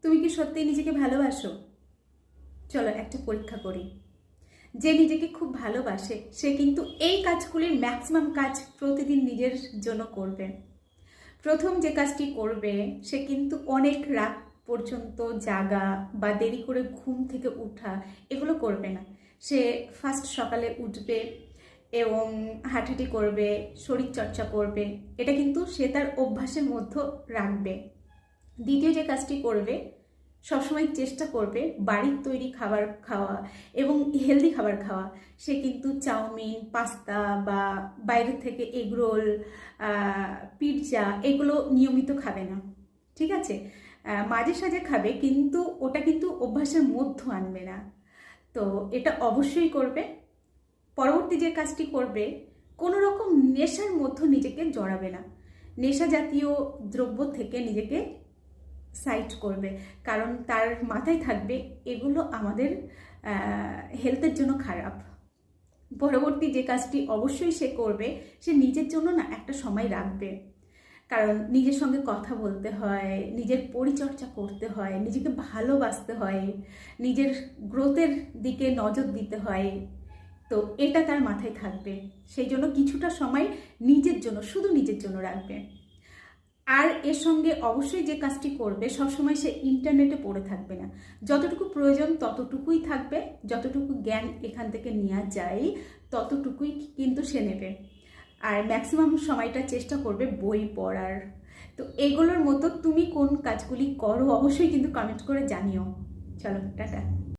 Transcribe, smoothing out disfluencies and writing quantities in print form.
তুমি কি সত্যি নিজেকে ভালোবাসো? চলো একটা পরীক্ষা করি। যে নিজেকে খুব ভালোবাসে সে কিন্তু এই কাজগুলির ম্যাক্সিমাম কাজ প্রতিদিন নিজের জন্য করবে। প্রথম যে কাজটি করবে সে কিন্তু অনেক রাত পর্যন্ত জাগা বা দেরি করে ঘুম থেকে ওঠা এগুলো করবে না। সে ফার্স্ট সকালে উঠবে এবং হাঁটাহাঁটি করবে, শরীর চর্চা করবে। এটা কিন্তু সে তার অভ্যাসের মধ্যে রাখবে। দ্বিতীয় যে কাজটি করবে, সবসময় চেষ্টা করবে বাড়ির তৈরি খাবার খাওয়া এবং হেলদি খাবার খাওয়া। সে কিন্তু চাউমিন, পাস্তা বা বাইরে থেকে এগরোল, পিৎজা এগুলো নিয়মিত খাবে না। ঠিক আছে? মাঝে সাঝে খাবে, কিন্তু ওটা কিন্তু অভ্যাসের মধ্যে আনবে না। তো এটা অবশ্যই করবে। পরবর্তী যে কাজটি করবে, কোনো রকম নেশার মধ্যে নিজেকে জড়াবে না। নেশা জাতীয় দ্রব্য থেকে নিজেকে সাইড করবে, কারণ তার মাথায় থাকবে এগুলো আমাদের হেলথের জন্য খারাপ। পরবর্তী যে কাজটি অবশ্যই সে করবে, সে নিজের জন্য না একটা সময় রাখবে। কারণ নিজের সঙ্গে কথা বলতে হয়, নিজের পরিচর্যা করতে হয়, নিজেকে ভালোবাসতে হয়, নিজের গ্রোথের দিকে নজর দিতে হয়। তো এটা তার মাথায় থাকবে। সেই জন্য কিছুটা সময় নিজের জন্য, শুধু নিজের জন্য রাখবে। আর এর সঙ্গে অবশ্যই যে কাজটি করবে, সবসময় সে ইন্টারনেটে পড়ে থাকবে না। যতটুকু প্রয়োজন ততটুকুই থাকবে, যতটুকু জ্ঞান এখান থেকে নেওয়া যায় ততটুকুই কিন্তু সে নেবে। আর ম্যাক্সিমাম সময়টা চেষ্টা করবে বই পড়ার। তো এগুলোর মতো তুমি কোন কাজগুলি করো অবশ্যই কিন্তু কমেন্ট করে জানিও। চলো, টাটা।